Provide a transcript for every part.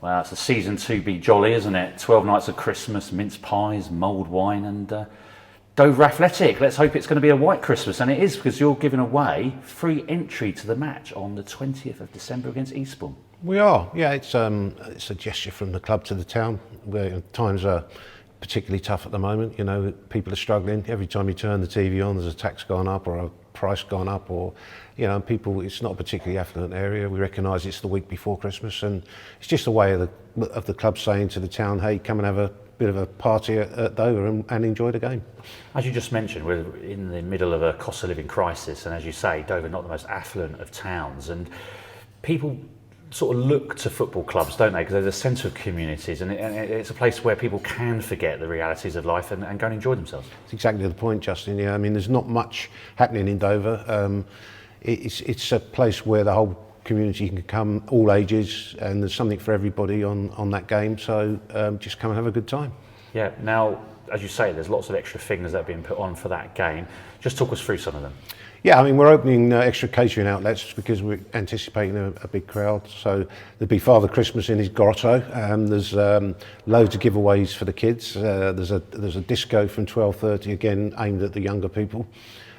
Well, it's a season to be jolly, isn't it? 12 nights of Christmas, mince pies, mulled wine and Dover Athletic. Let's hope it's going to be a white Christmas, and it is, because you're giving away free entry to the match on the 20th of December against Eastbourne. We are, yeah. It's a gesture from the club to the town, where times are particularly tough at the moment. You know, people are struggling. Every time you turn the TV on, there's a tax gone up or a price gone up, or, you know, people. It's not a particularly affluent area. We recognise it's the week before Christmas, and it's just a way of the club saying to the town, hey, come and have a bit of a party at Dover and enjoy the game. As you just mentioned, we're in the middle of a cost of living crisis, and as you say, Dover not the most affluent of towns, and people sort of look to football clubs, don't they? Because there's a sense of communities, and it's a place where people can forget the realities of life and go and enjoy themselves. It's exactly the point, Justin. Yeah, I mean, there's not much happening in Dover. It's a place where the whole community can come, all ages, and there's something for everybody on that game. So just come and have a good time. Yeah. Now, as you say, there's lots of extra things that have been put on for that game. Just talk us through some of them. Yeah, I mean, we're opening extra catering outlets because we're anticipating a big crowd. So there'll be Father Christmas in his grotto. There's loads of giveaways for the kids. There's a disco from 12:30, again aimed at the younger people.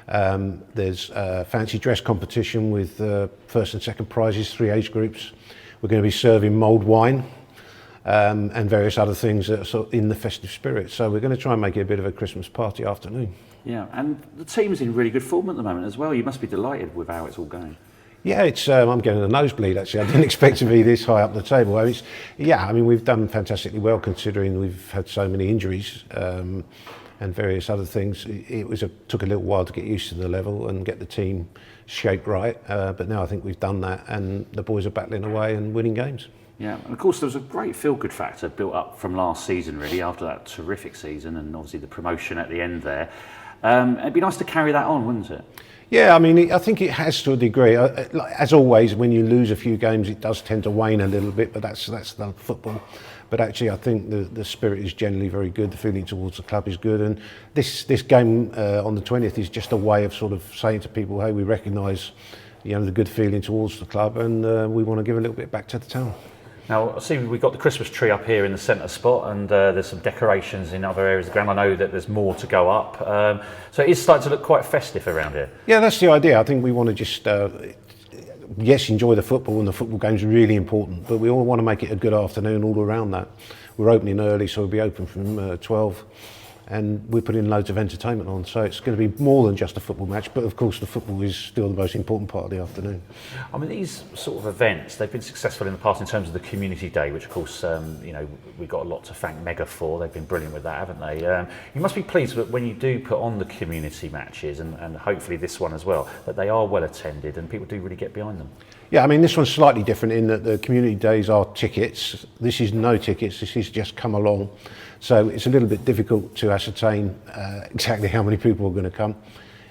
There's a fancy dress competition with first and second prizes, 3 age groups. We're going to be serving mulled wine and various other things that are sort of in the festive spirit. So we're going to try and make it a bit of a Christmas party afternoon. Yeah, and the team's in really good form at the moment as well. You must be delighted with how it's all going. Yeah, it's I'm getting a nosebleed actually. I didn't expect to be this high up the table. I mean, we've done fantastically well considering we've had so many injuries and various other things. Took a little while to get used to the level and get the team shaped right, but now I think we've done that, and the boys are battling away and winning games. Yeah, and of course there was a great feel-good factor built up from last season, really, after that terrific season, and obviously the promotion at the end there. It'd be nice to carry that on, wouldn't it? Yeah, I mean, I think it has to a degree. As always, when you lose a few games, it does tend to wane a little bit, but that's the football. But actually, I think the spirit is generally very good. The feeling towards the club is good, and this game on the 20th is just a way of sort of saying to people, hey, we recognise, you know, the good feeling towards the club, and we want to give a little bit back to the town. Now, I see we've got the Christmas tree up here in the centre spot, and there's some decorations in other areas of the ground. I know that there's more to go up. So it is starting to look quite festive around here. Yeah, that's the idea. I think we want to just, yes, enjoy the football, and the football game's really important, but we all want to make it a good afternoon all around that. We're opening early, so we'll be open from 12. And we're putting loads of entertainment on, so it's going to be more than just a football match, but of course the football is still the most important part of the afternoon. I mean, these sort of events, they've been successful in the past in terms of the community day, which of course, you know, we've got a lot to thank Mega for. They've been brilliant with that, haven't they? You must be pleased that when you do put on the community matches, and hopefully this one as well, that they are well attended and people do really get behind them. Yeah, I mean, this one's slightly different in that the community days are tickets. This is no tickets, this is just come along. So it's a little bit difficult to ascertain exactly how many people are going to come.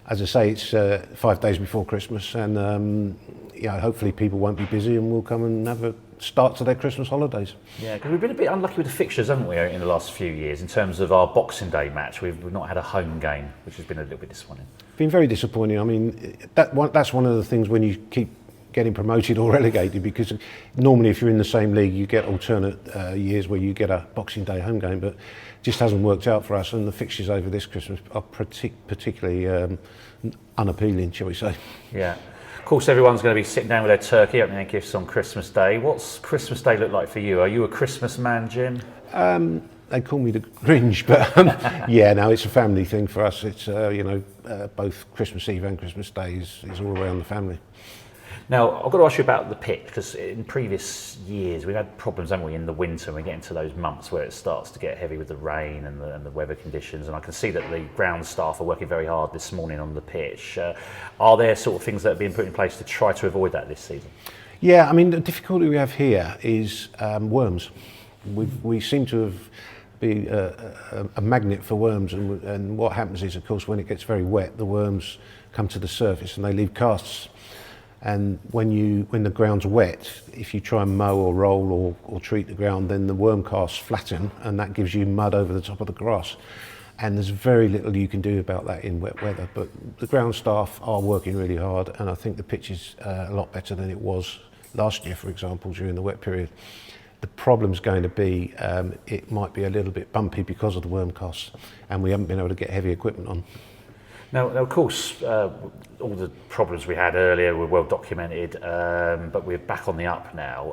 As I say, it's 5 days before Christmas, and yeah, hopefully people won't be busy and will come and have a start to their Christmas holidays. Yeah, because we've been a bit unlucky with the fixtures, haven't we, in the last few years, in terms of our Boxing Day match. We've not had a home game, which has been a little bit disappointing. Been very disappointing. I mean, that's one of the things when you keep getting promoted or relegated, because normally if you're in the same league you get alternate years where you get a Boxing Day home game, but it just hasn't worked out for us, and the fixtures over this Christmas are particularly unappealing, shall we say. Yeah. Of course, everyone's going to be sitting down with their turkey, opening their gifts on Christmas Day. What's Christmas Day look like for you? Are you a Christmas man, Jim? They call me the Grinch, but yeah, no, it's a family thing for us. It's you know, both Christmas Eve and Christmas Day is all around the family. Now, I've got to ask you about the pitch, because in previous years we've had problems, haven't we, in the winter, and we get into those months where it starts to get heavy with the rain and the weather conditions, and I can see that the ground staff are working very hard this morning on the pitch. Are there sort of things that are being put in place to try to avoid that this season? Yeah, I mean, the difficulty we have here is worms. We seem to have been a magnet for worms, and what happens is, of course, when it gets very wet, the worms come to the surface and they leave casts. And when the ground's wet, if you try and mow or roll or treat the ground, then the worm casts flatten, and that gives you mud over the top of the grass. And there's very little you can do about that in wet weather. But the ground staff are working really hard, and I think the pitch is a lot better than it was last year, for example, during the wet period. The problem's going to be it might be a little bit bumpy because of the worm costs, and we haven't been able to get heavy equipment on. Now of course, all the problems we had earlier were well documented, but we're back on the up now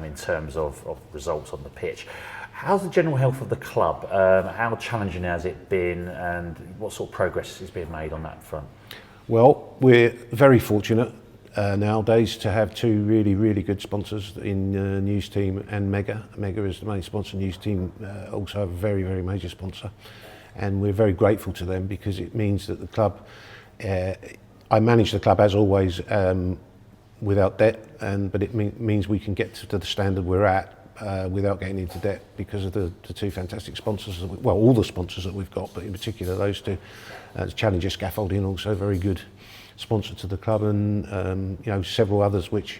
in terms of results on the pitch. How's the general health of the club? How challenging has it been, and what sort of progress is being made on that front? Well, we're very fortunate nowadays to have two really good sponsors in News Team and Mega. Mega is the main sponsor. News Team also a very major sponsor, and we're very grateful to them because it means that the club, I manage the club as always without debt, but it means we can get to the standard we're at without getting into debt because of the two fantastic sponsors, all the sponsors that we've got, but in particular those two. Challenger Scaffolding, also very good sponsor to the club, and several others which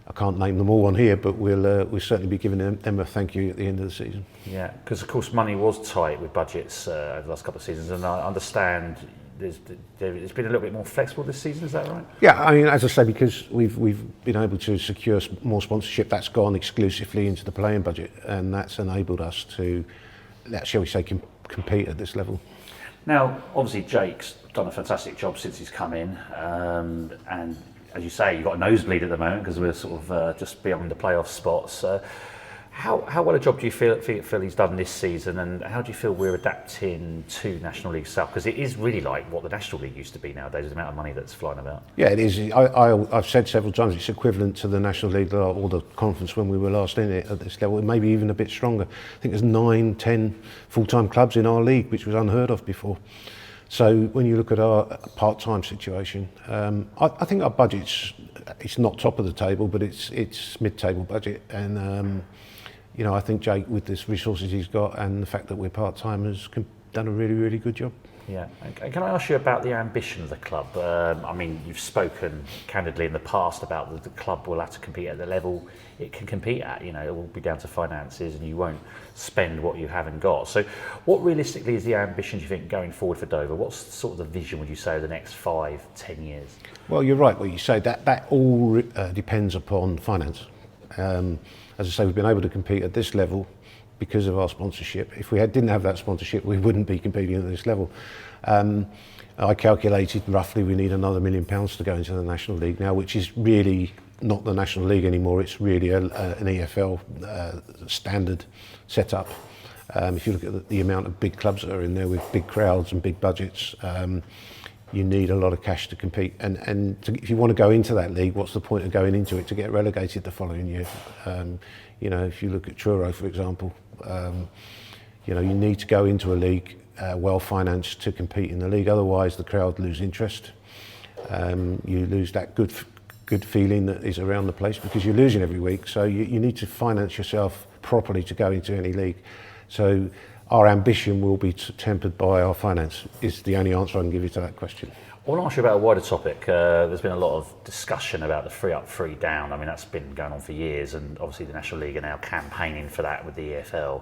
I can't name them all on here, but we'll certainly be giving them a thank you at the end of the season. Yeah, because of course money was tight with budgets over the last couple of seasons, and I understand it's been a little bit more flexible this season. Is that right? Yeah, I mean, as I say, because we've been able to secure more sponsorship, that's gone exclusively into the playing budget, and that's enabled us to, shall we say, compete at this level. Now, obviously, Jake's done a fantastic job since he's come in, and as you say, you've got a nosebleed at the moment because we're sort of just beyond the playoff spots. How well a job do you feel he's done this season, and how do you feel we're adapting to National League South? Because it is really like what the National League used to be nowadays, the amount of money that's flying about. Yeah, it is. I've said several times it's equivalent to the National League or the conference when we were last in it at this level, maybe even a bit stronger. I think there's 9-10 full-time clubs in our league, which was unheard of before. So when you look at our part-time situation, I think our budget's, it's not top of the table, but it's mid-table budget, and I think Jake, with the resources he's got and the fact that we're part-time, has done a really good job. Yeah. And can I ask you about the ambition of the club? I mean, you've spoken candidly in the past about the club will have to compete at the level it can compete at. It will be down to finances, and you won't spend what you haven't got. So what realistically is the ambition, do you think, going forward for Dover? What's sort of the vision, would you say, of the next 5-10 years? Well, you're right what you say. That all depends upon finance. As I say, we've been able to compete at this level because of our sponsorship. If we didn't have that sponsorship, we wouldn't be competing at this level. I calculated roughly we need another £1 million to go into the National League now, which is really not the National League anymore. It's really an EFL standard setup. If you look at the amount of big clubs that are in there with big crowds and big budgets, you need a lot of cash to compete. And if you want to go into that league, what's the point of going into it to get relegated the following year? If you look at Truro, for example, you need to go into a league well financed to compete in the league. Otherwise, the crowd lose interest. You lose that good feeling that is around the place because you're losing every week. So you need to finance yourself properly to go into any league. So our ambition will be tempered by our finance, is the only answer I can give you to that question. I want to ask you about a wider topic. There's been a lot of discussion about the 3 up, 3 down. I mean, that's been going on for years, and obviously the National League are now campaigning for that with the EFL.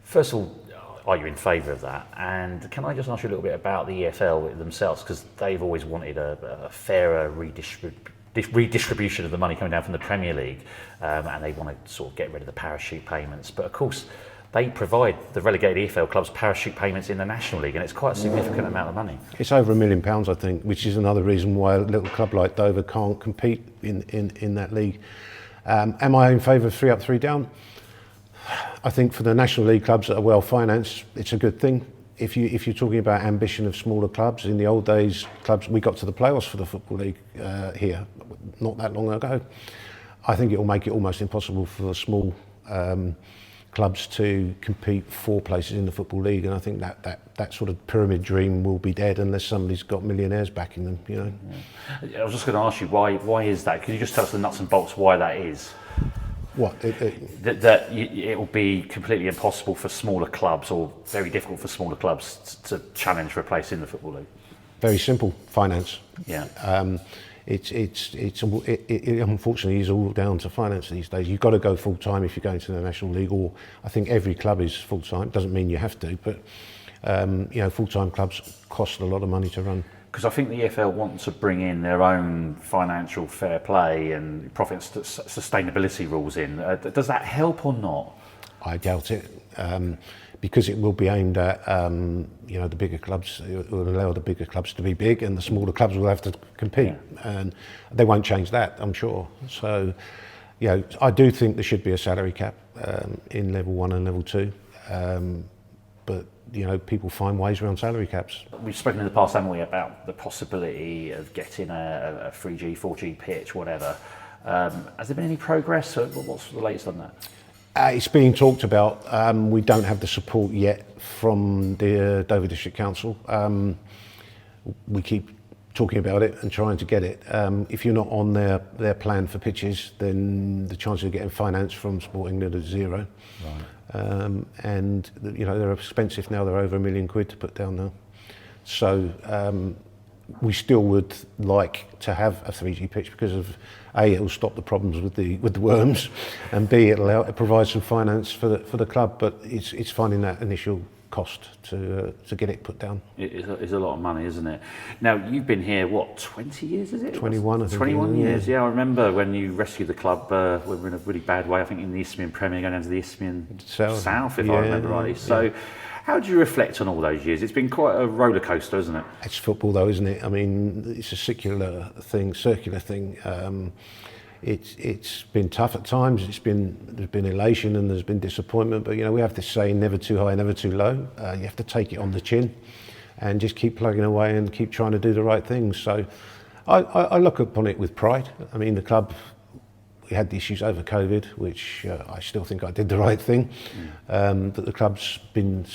First of all, are you in favour of that? And can I just ask you a little bit about the EFL themselves, because they've always wanted a fairer redistribution of the money coming down from the Premier League, and they want to sort of get rid of the parachute payments. But of course, they provide the relegated EFL clubs parachute payments in the National League, and it's quite a significant amount of money. It's over £1 million, I think, which is another reason why a little club like Dover can't compete in that league. Am I in favour of 3 up, 3 down? I think for the National League clubs that are well financed, it's a good thing. If you're talking about ambition of smaller clubs, in the old days, we got to the playoffs for the Football League here, not that long ago. I think it will make it almost impossible for the small clubs to compete for places in the Football League, and I think that sort of pyramid dream will be dead unless somebody's got millionaires backing them. Yeah. I was just going to ask you why is that? Could you just tell us the nuts and bolts why that is? What? That it will be completely impossible for smaller clubs, or very difficult for smaller clubs to challenge for a place in the Football League. Very simple, finance. Yeah. It unfortunately is all down to finance these days. You've got to go full time if you're going to the National League, or I think every club is full time. Doesn't mean you have to, but full time clubs cost a lot of money to run. Because I think the EFL want to bring in their own financial fair play and profit sustainability rules in. Does that help or not? I doubt it, because it will be aimed at the bigger clubs. It will allow the bigger clubs to be big, and the smaller clubs will have to compete, and they won't change that, I'm sure. So, I do think there should be a salary cap in level 1 and level 2, but people find ways around salary caps. We've spoken in the past, haven't we, about the possibility of getting a 3G, 4G pitch, whatever. Has there been any progress? What's the latest on that? It's being talked about. We don't have the support yet from the Dover District Council. We keep talking about it and trying to get it. If you're not on their plan for pitches, then the chances of getting finance from Sporting England is zero. Right. And they're expensive now. They're over £1 million to put down now. So we still would like to have a 3G pitch because of A, it'll stop the problems with the worms, and B, it provides some finance for the club. But it's finding that initial cost to get it put down. It's a lot of money, isn't it? Now, you've been here, 20 years, is it? 21, I think. 21 years, yeah. I remember when you rescued the club, we were in a really bad way, I think, in the Eastbourne Premier, going down to the Eastbourne South, if I remember rightly. So, how do you reflect on all those years? It's been quite a roller coaster, isn't it? It's football, though, isn't it? I mean, it's a circular thing. It's been tough at times. There's been elation and there's been disappointment, but we have this saying, never too high, never too low. You have to take it on the chin and just keep plugging away and keep trying to do the right things. So I look upon it with pride. I mean, the club, we had the issues over COVID, which I still think I did the right thing. But the club's been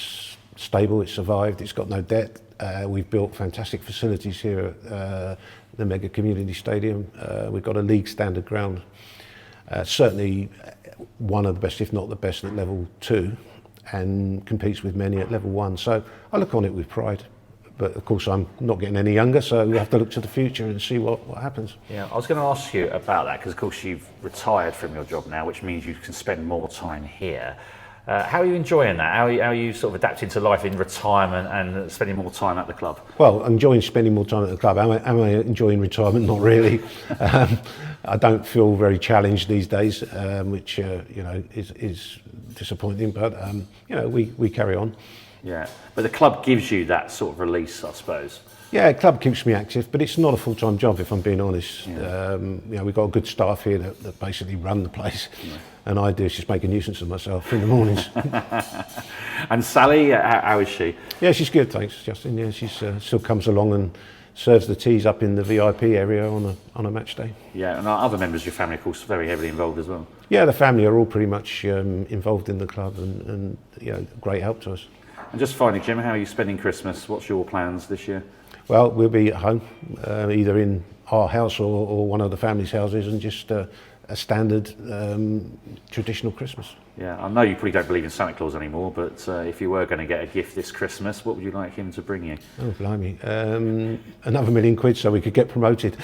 stable, it's survived, it's got no debt. We've built fantastic facilities here at the Mega Community Stadium. We've got a league standard ground. Certainly one of the best, if not the best, at level 2, and competes with many at level 1. So I look on it with pride. But of course I'm not getting any younger, so we have to look to the future and see what happens. Yeah, I was going to ask you about that, because of course you've retired from your job now, which means you can spend more time here. How are you enjoying that? How are you sort of adapting to life in retirement and spending more time at the club? Well, enjoying spending more time at the club. Am I enjoying retirement? Not really. I don't feel very challenged these days, which is disappointing. But we carry on. Yeah, but the club gives you that sort of release, I suppose. Yeah, the club keeps me active, but it's not a full-time job, if I'm being honest. Yeah. We've got a good staff here that basically run the place, and I do is just make a nuisance of myself in the mornings. And Sally, how is she? Yeah, she's good, thanks, Justin. Yeah, she still comes along and serves the teas up in the VIP area on a match day. Yeah, and other members of your family, of course, very heavily involved as well. Yeah, the family are all pretty much involved in the club, and great help to us. And just finally, Jim, how are you spending Christmas? What's your plans this year? Well, we'll be at home, either in our house or one of the family's houses, and just a standard traditional Christmas. Yeah, I know you probably don't believe in Santa Claus anymore, but if you were going to get a gift this Christmas, what would you like him to bring you? Oh, blimey. Another £1 million so we could get promoted.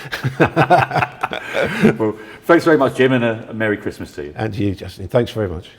Well, thanks very much, Jim, and a Merry Christmas to you. And to you, Justin. Thanks very much.